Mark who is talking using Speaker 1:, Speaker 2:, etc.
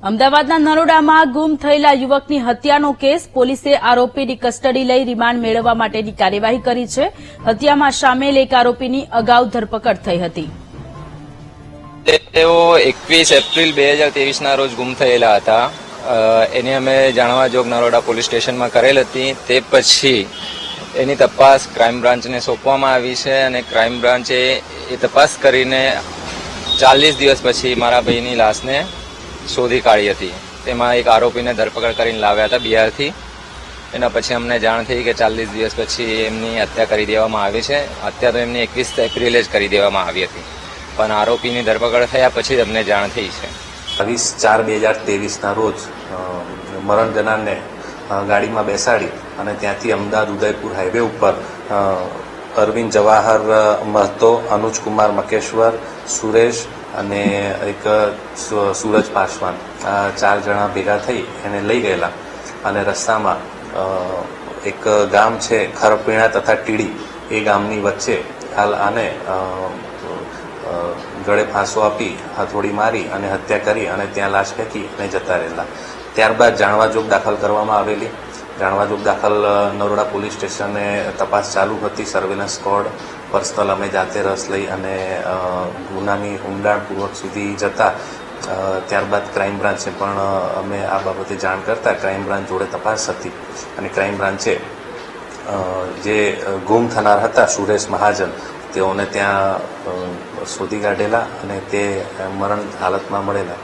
Speaker 1: અમદાવાદના નરોડામાં ગુમ થયેલા યુવકની હત્યાનો કેસ પોલીસે આરોપીની કસ્ટડી લઈ રિમાન્ડ મેળવવા માટેની કાર્યવાહી કરી છે। હત્યામાં સામેલ એક આરોપીની અગાઉ ધરપકડ થઈ હતી।
Speaker 2: તેઓ 21 એપ્રિલ 2023ના રોજ ગુમ થયેલા હતા। એની અમે જાણવા જોગ નરોડા પોલીસ સ્ટેશનમાં કરેલ હતી। તે પછી એની તપાસ ક્રાઇમ બ્રાન્ચને સોંપવામાં આવી છે અને ક્રાઇમ બ્રાન્ચે એ તપાસ કરીને 40 દિવસ પછી મારા ભાઈની લાશને શોધી કાઢી હતી। તેમાં એક આરોપીને ધરપકડ કરીને લાવ્યા હતા બિહારથી। એના પછી અમને જાણ થઈ કે 40 દિવસ પછી એમની હત્યા કરી દેવામાં આવી છે। હત્યા તો એમની 21 એપ્રિલે જ કરી દેવામાં આવી હતી, પણ આરોપીની ધરપકડ થયા પછી જ અમને જાણ થઈ છે।
Speaker 3: 22/4/2023ના રોજ મરણ જનારને ગાડીમાં બેસાડી અને ત્યાંથી અમદાવાદ ઉદયપુર હાઈવે ઉપર અરવિંદ જવાહર મહતો, અનુજ કુમાર મકેશ્વર, સુરેશ અને એક સૂરજ પાસવાન, આ 4 જણા ભેગા થઈ એને લઈ ગયેલા અને રસ્તામાં એક ગામ છે ખરપીણા તથા ટીડી, એ ગામની વચ્ચે હાલ આને ગળે ફાંસો આપી હથોડી મારી અને હત્યા કરી અને ત્યાં લાશ ફેંકી અને જતા રહેલા। ત્યારબાદ જાણવાજોગ દાખલ કરવામાં આવેલી। જાણવાજોગ દાખલ નરોડા પોલીસ સ્ટેશને તપાસ ચાલુ હતી। સર્વેલન્સ સ્કોડ પર્સનલ અમે જાતે રસ લઈ અને ગુનાની ઊંડાણપૂર્વક સુધી જતા ત્યારબાદ ક્રાઇમ બ્રાન્ચને પણ અમે આ બાબતે જાણ કરતા ક્રાઇમ બ્રાન્ચ જોડે તપાસ હતી અને ક્રાઇમ બ્રાન્ચે જે ગુમ થનાર હતા સુરેશ મહાજન તેઓને ત્યાં શોધી કાઢેલા અને તે મરણ હાલતમાં મળેલા।